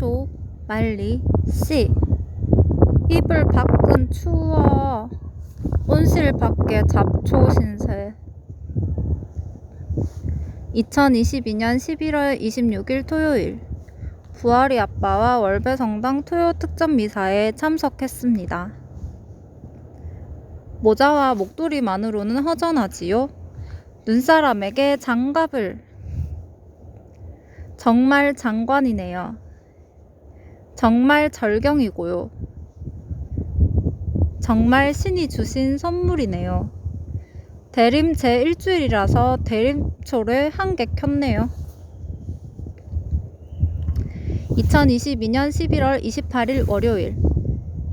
초 말리 씨 이불 밖은 추워 온실 밖에 잡초 신세 2022년 11월 26일 토요일 부활이 아빠와 월배성당 토요 특전 미사에 참석했습니다. 모자와 목도리만으로는 허전하지요. 눈사람에게 장갑을. 정말 장관이네요. 정말 절경이고요. 정말 신이 주신 선물이네요. 대림 제 일주일이라서 대림초를 한 개 켰네요. 2022년 11월 28일 월요일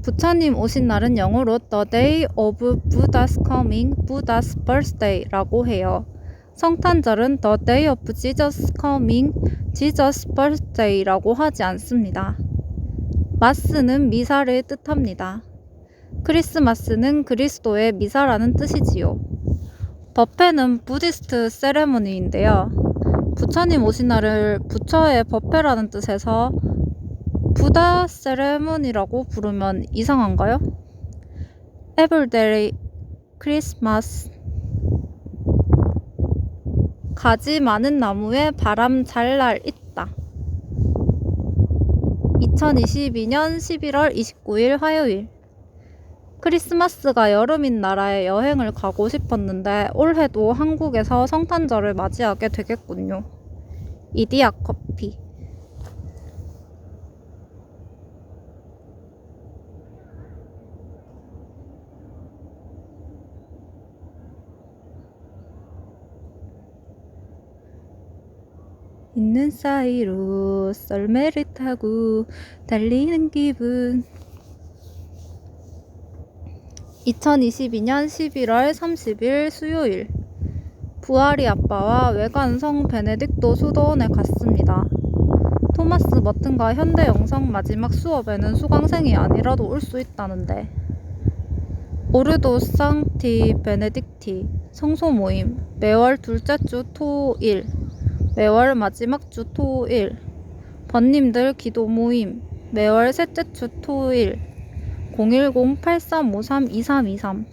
부처님 오신 날은 영어로 The Day of Buddha's Coming, Buddha's Birthday 라고 해요. 성탄절은 The Day of Jesus Coming, Jesus' Birthday 라고 하지 않습니다. 마스는 미사를 뜻합니다. 크리스마스는 그리스도의 미사라는 뜻이지요. 법회는 부디스트 세레머니인데요. 부처님 오신 날을 부처의 법회라는 뜻에서 부다 세레머니라고 부르면 이상한가요? Everyday Christmas. 가지 많은 나무에 바람 잘 날 있다. 2022년 11월 29일 화요일 크리스마스가 여름인 나라에 여행을 가고 싶었는데 올해도 한국에서 성탄절을 맞이하게 되겠군요. 이디야 커피. 있는 사이로 썰매를 타고 달리는 기분. 2022년 11월 30일 수요일 부활이 아빠와 외관성 베네딕토 수도원에 갔습니다. 토마스 머튼과 현대영성 마지막 수업에는 수강생이 아니라도 올 수 있다는데 오르도 상티 베네딕티 성소 모임 매월 둘째 주 토일 매월 마지막 주 토일 번님들 기도 모임 매월 셋째 주 토일 010-8353-2323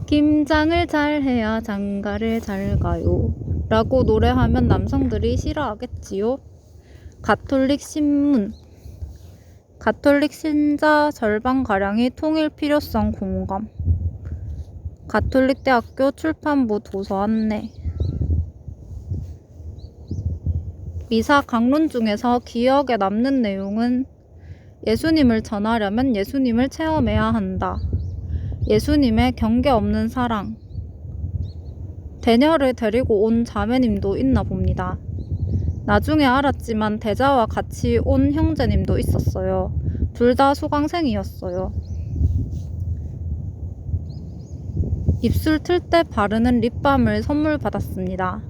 김장을 잘해야 장가를 잘 가요 라고 노래하면 남성들이 싫어하겠지요. 가톨릭 신문 가톨릭 신자 절반가량이 통일 필요성 공감. 가톨릭 대학교 출판부 도서 안내. 미사 강론 중에서 기억에 남는 내용은 예수님을 전하려면 예수님을 체험해야 한다. 예수님의 경계 없는 사랑. 대녀를 데리고 온 자매님도 있나 봅니다. 나중에 알았지만 대자와 같이 온 형제님도 있었어요. 둘 다 수강생이었어요. 입술 틀 때 바르는 립밤을 선물 받았습니다.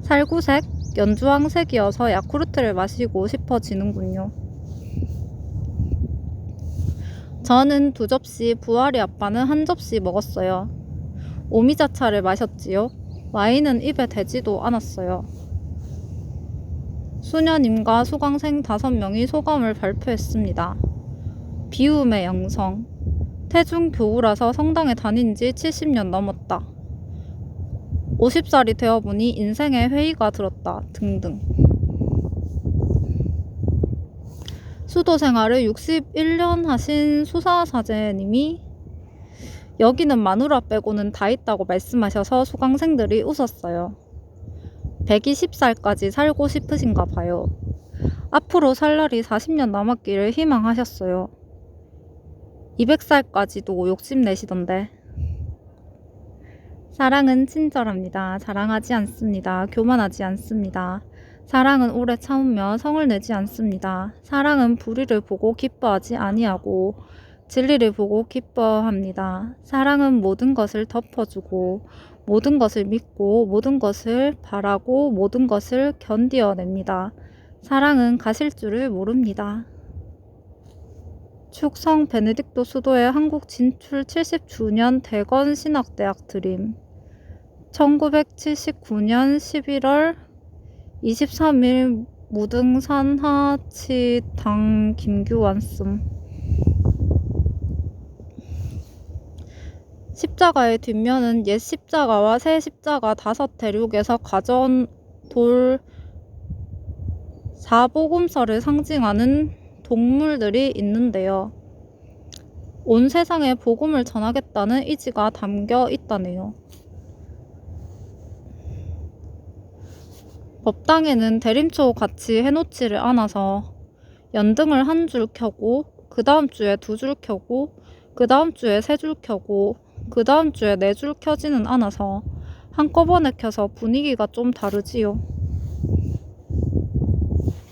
살구색, 연주황색이어서 야쿠르트를 마시고 싶어지는군요. 저는 2접시, 부활이 아빠는 1접시 먹었어요. 오미자차를 마셨지요. 와인은 입에 대지도 않았어요. 수녀님과 수강생 5명이 소감을 발표했습니다. 비움의 영성. 태중 교우라서 성당에 다닌 지 70년 넘었다. 50살이 되어보니 인생에 회의가 들었다. 등등. 수도 생활을 61년 하신 수사사제님이 여기는 마누라 빼고는 다 있다고 말씀하셔서 수강생들이 웃었어요. 120살까지 살고 싶으신가 봐요. 앞으로 살 날이 40년 남았기를 희망하셨어요. 200살까지도 욕심내시던데. 사랑은 친절합니다. 자랑하지 않습니다. 교만하지 않습니다. 사랑은 오래 참으며 성을 내지 않습니다. 사랑은 불의를 보고 기뻐하지 아니하고 진리를 보고 기뻐합니다. 사랑은 모든 것을 덮어주고 모든 것을 믿고 모든 것을 바라고 모든 것을 견디어냅니다. 사랑은 가실 줄을 모릅니다. 축성 베네딕토 수도의 한국 진출 70주년 대건 신학대학 드림 1979년 11월 23일 무등산하치당 김규환씀. 십자가의 뒷면은 옛 십자가와 새 십자가 5대륙에서 가져온 돌 사복음서를 상징하는 동물들이 있는데요. 온 세상에 복음을 전하겠다는 의지가 담겨 있다네요. 법당에는 대림초 같이 해놓지를 않아서 연등을 한 줄 켜고 그 다음 주에 2줄 켜고 그 다음 주에 3줄 켜고 그 다음 주에 4줄 켜지는 않아서 한꺼번에 켜서 분위기가 좀 다르지요.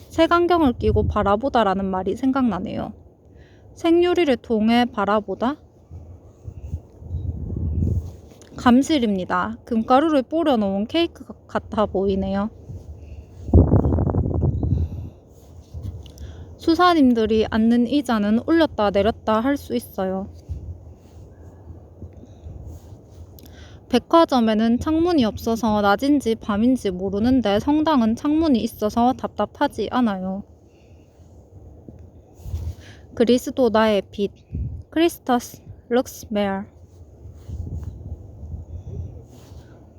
색안경을 끼고 바라보다라는 말이 생각나네요. 생유리를 통해 바라보다? 감실입니다. 금가루를 뿌려 놓은 케이크 같아 보이네요. 수사님들이 앉는 의자는 올렸다 내렸다 할 수 있어요. 백화점에는 창문이 없어서 낮인지 밤인지 모르는데 성당은 창문이 있어서 답답하지 않아요. 그리스도 나의 빛. 크리스터스 럭스메어.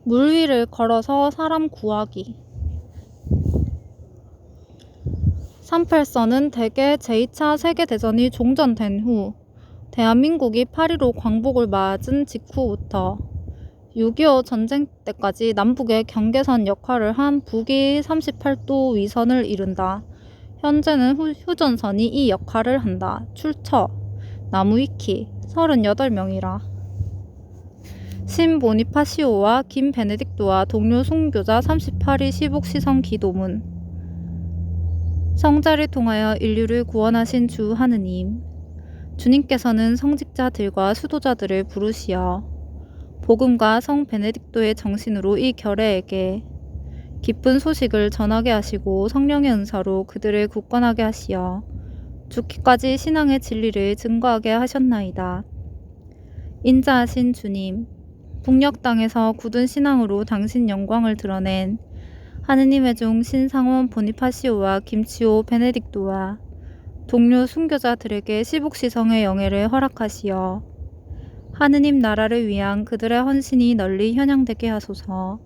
물 위를 걸어서 사람 구하기. 38선은 대개 제2차 세계대전이 종전된 후 대한민국이 8.15 광복을 맞은 직후부터 6.25 전쟁 때까지 남북의 경계선 역할을 한 북위 38도 위선을 이룬다. 현재는 휴전선이 이 역할을 한다. 출처 나무위키 38명이라. 신 보니파시오와 김 베네딕토와 동료 순교자 38위 시복 시성 기도문. 성자를 통하여 인류를 구원하신 주 하느님, 주님께서는 성직자들과 수도자들을 부르시어 복음과 성 베네딕토의 정신으로 이 결례에게 기쁜 소식을 전하게 하시고 성령의 은사로 그들을 굳건하게 하시어 죽기까지 신앙의 진리를 증거하게 하셨나이다. 인자하신 주님, 북녘 땅에서 굳은 신앙으로 당신 영광을 드러낸 하느님의 종 신상원 보니파시오와 김치오 베네딕토와 동료 순교자들에게 시복시성의 영예를 허락하시어 하느님 나라를 위한 그들의 헌신이 널리 현양되게 하소서.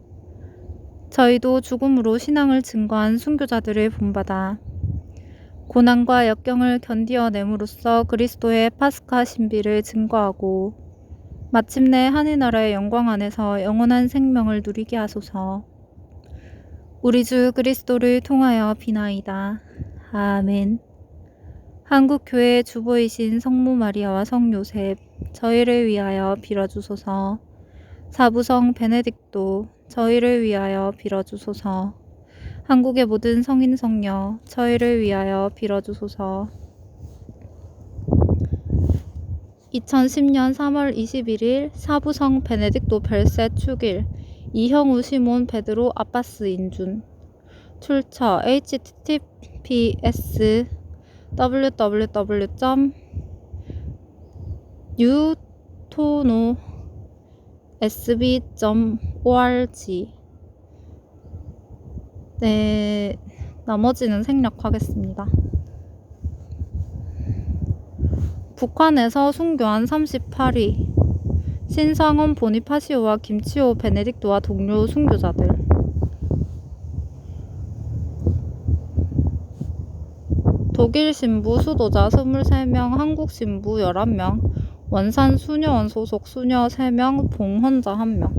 저희도 죽음으로 신앙을 증거한 순교자들을 본받아 고난과 역경을 견디어냄으로써 그리스도의 파스카 신비를 증거하고 마침내 하늘나라의 영광 안에서 영원한 생명을 누리게 하소서. 우리 주 그리스도를 통하여 비나이다. 아멘. 한국교회의 주보이신 성모 마리아와 성 요셉, 저희를 위하여 빌어주소서. 사부성 베네딕토, 저희를 위하여 빌어주소서. 한국의 모든 성인 성녀, 저희를 위하여 빌어주소서. 2010년 3월 21일 사부성 베네딕토 별세 축일 이형우 시몬 베드로 아빠스 인준. 출처 https www.utonosb.org. 네, 나머지는 생략하겠습니다. 북한에서 순교한 38위 신상원 보니파시오와 김치오 베네딕토와 동료 순교자들. 독일 신부 수도자 23명, 한국 신부 11명, 원산 수녀원 소속 수녀 3명, 봉헌자 1명.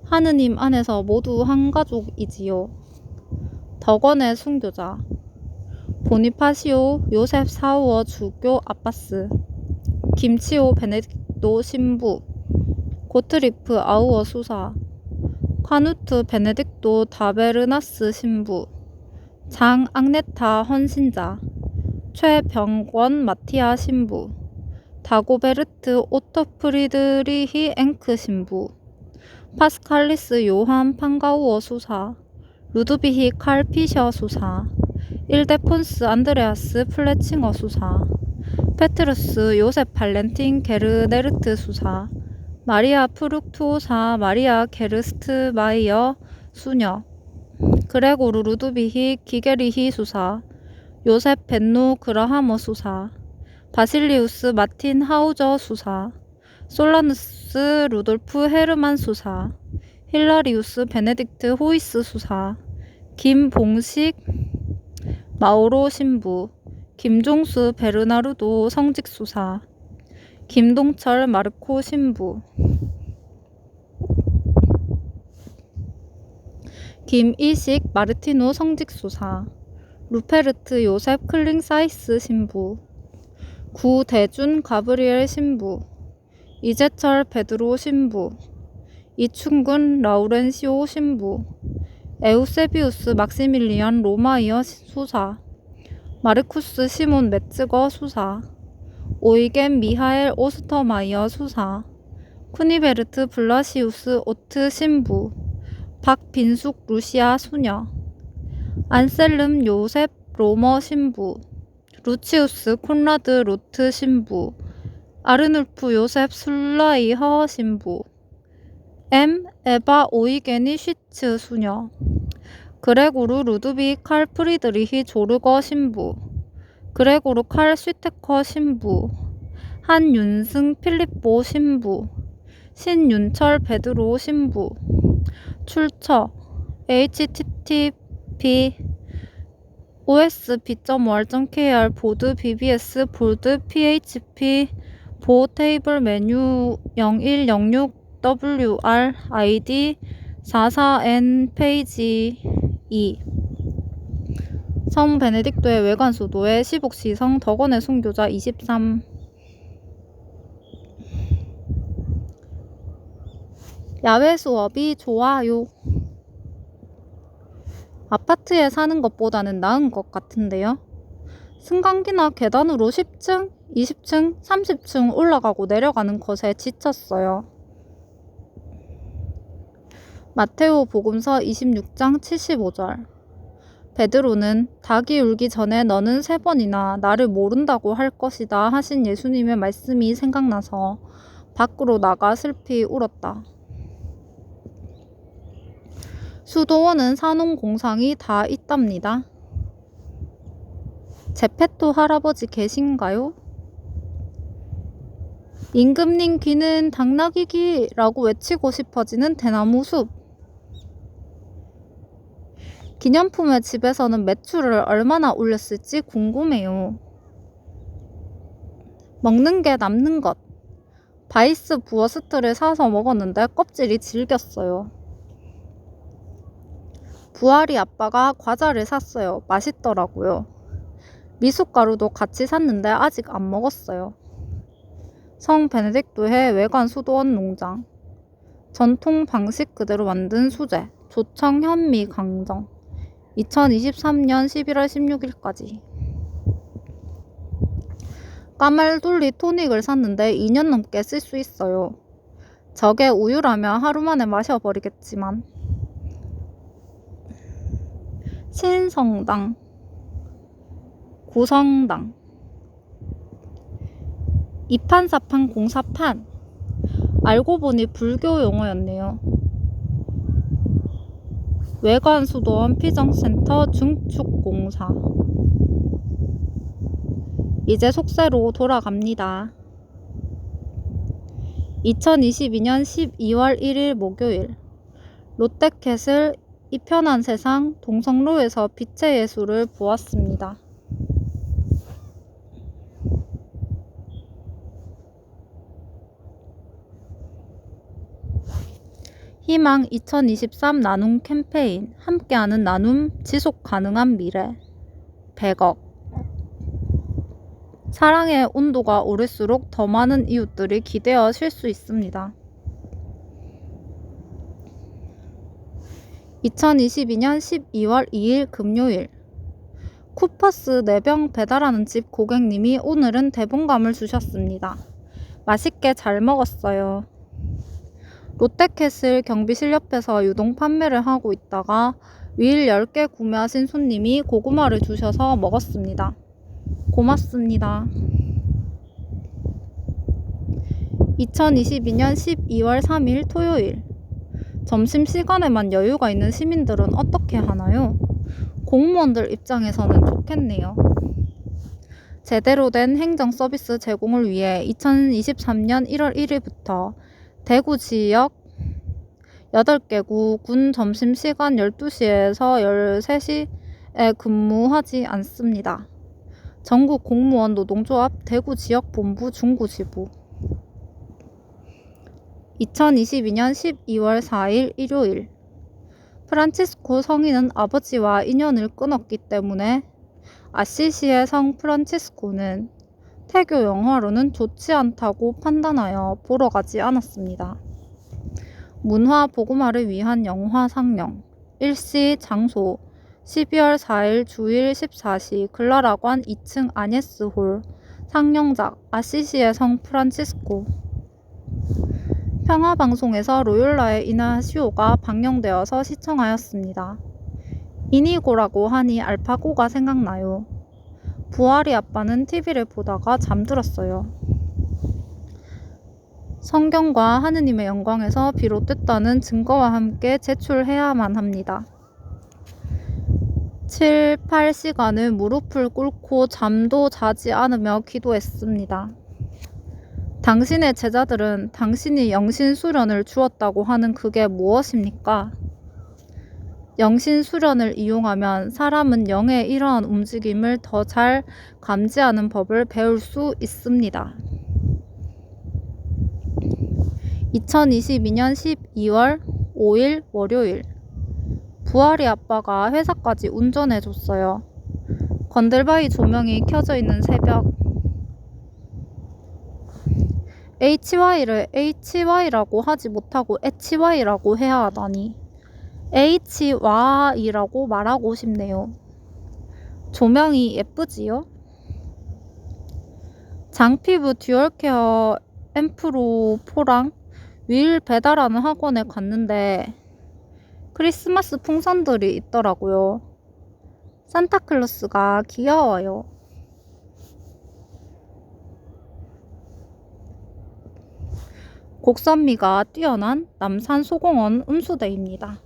하느님 안에서 모두 한 가족이지요. 덕원의 순교자 보니파시오 요셉 사우어 주교 아빠스, 김치오 베네딕토 신부, 고트리프 아우어 수사, 카누트 베네딕토 다베르나스 신부, 장 앙네타 헌신자, 최병권 마티아 신부, 다고베르트 오토 프리드리히 앵크 신부, 파스칼리스 요한 판가우어 수사, 루드비히 칼 피셔 수사, 일데폰스 안드레아스 플레칭어 수사, 페트루스 요셉 발렌틴 게르네르트 수사, 마리아 프룩투오사 마리아 게르스트 마이어 수녀, 그레고르 루드비히 기게리히 수사, 요셉 벤노 그라하머 수사, 바실리우스 마틴 하우저 수사, 솔라누스 루돌프 헤르만 수사, 힐라리우스 베네딕트 호이스 수사, 김봉식 마오로 신부, 김종수 베르나르도 성직 수사, 김동철 마르코 신부, 김이식 마르티노 성직 수사, 루페르트 요셉 클링사이스 신부, 구대준 가브리엘 신부, 이재철 베드로 신부, 이충근 라우렌시오 신부, 에우세비우스 막시밀리안 로마이어 수사, 마르쿠스 시몬 메츠거 수사, 오이겐 미하엘 오스터마이어 수사, 쿠니베르트 블라시우스 오트 신부, 박빈숙 루시아 수녀, 안셀름 요셉 로머 신부, 루치우스 콘라드 로트 신부, 아르눌프 요셉 술라이허 신부, 에바 오이게니 슈츠 수녀, 그레고르 루드비 칼 프리드리히 조르거 신부, 그레고르 칼 슈테커 신부, 한윤승 필립보 신부, 신윤철 베드로 신부, 출처 http osb.ol.kr 보드 bbs 볼드 php 보 테이블 메뉴 0106wr id 44n 페이지 2. 성 베네딕토의 외관 수도의 시복시성 덕원의 순교자 23. 야외 수업이 좋아요. 아파트에 사는 것보다는 나은 것 같은데요. 승강기나 계단으로 10층, 20층, 30층 올라가고 내려가는 것에 지쳤어요. 마테오 복음서 26장 75절. 베드로는 닭이 울기 전에 너는 3번이나 나를 모른다고 할 것이다 하신 예수님의 말씀이 생각나서 밖으로 나가 슬피 울었다. 수도원은 산업공상이 다 있답니다. 제페토 할아버지 계신가요? 임금님 귀는 당나귀기라고 외치고 싶어지는 대나무 숲. 기념품의 집에서는 매출을 얼마나 올렸을지 궁금해요. 먹는 게 남는 것. 바이스 부어스트를 사서 먹었는데 껍질이 질겼어요. 부활이 아빠가 과자를 샀어요. 맛있더라고요. 미숫가루도 같이 샀는데 아직 안 먹었어요. 성 베네딕토의 외관 수도원 농장. 전통 방식 그대로 만든 수제. 조청 현미 강정. 2023년 11월 16일까지. 까말둘리 토닉을 샀는데 2년 넘게 쓸 수 있어요. 저게 우유라면 하루 만에 마셔버리겠지만. 신성당, 고성당, 이판사판 공사판. 알고 보니 불교 용어였네요. 외관 수도원 피정센터 중축공사. 이제 속세로 돌아갑니다. 2022년 12월 1일 목요일. 롯데캐슬 이 편한 세상 동성로에서 빛의 예술을 보았습니다. 희망 2023 나눔 캠페인. 함께하는 나눔 지속 가능한 미래. 100억. 사랑의 온도가 오를수록 더 많은 이웃들이 기대어 쉴 수 있습니다. 2022년 12월 2일 금요일. 쿠퍼스 4병 배달하는 집 고객님이 오늘은 대본감을 주셨습니다. 맛있게 잘 먹었어요. 롯데캐슬 경비실 옆에서 유동 판매를 하고 있다가 윌 10개 구매하신 손님이 고구마를 주셔서 먹었습니다. 고맙습니다. 2022년 12월 3일 토요일. 점심시간에만 여유가 있는 시민들은 어떻게 하나요? 공무원들 입장에서는 좋겠네요. 제대로 된 행정 서비스 제공을 위해 2023년 1월 1일부터 대구 지역 8개구 군 점심시간 12시에서 13시에 근무하지 않습니다. 전국 공무원 노동조합 대구 지역본부 중구지부. 2022년 12월 4일 일요일. 프란치스코 성인은 아버지와 인연을 끊었기 때문에 아시시의 성 프란치스코는 태교 영화로는 좋지 않다고 판단하여 보러 가지 않았습니다. 문화 복음화를 위한 영화 상영. 일시 장소 12월 4일 주일 14시 글라라관 2층 아녜스홀. 상영작 아시시의 성 프란치스코. 평화방송에서 로욜라의 이나시오가 방영되어서 시청하였습니다. 이니고라고 하니 알파고가 생각나요. 부활이 아빠는 TV를 보다가 잠들었어요. 성경과 하느님의 영광에서 비롯됐다는 증거와 함께 제출해야만 합니다. 7, 8시간을 무릎을 꿇고 잠도 자지 않으며 기도했습니다. 당신의 제자들은 당신이 영신수련을 주었다고 하는 그게 무엇입니까? 영신수련을 이용하면 사람은 영의 이러한 움직임을 더 잘 감지하는 법을 배울 수 있습니다. 2022년 12월 5일 월요일. 부활이 아빠가 회사까지 운전해줬어요. 건들바위 조명이 켜져 있는 새벽. HY를 HY라고 하지 못하고 HY라고 해야 하다니. HY라고 말하고 싶네요. 조명이 예쁘지요? 장피부 듀얼케어 앰프로 4랑 윌 배달하는 학원에 갔는데 크리스마스 풍선들이 있더라고요. 산타클로스가 귀여워요. 곡선미가 뛰어난 남산 소공원 음수대입니다.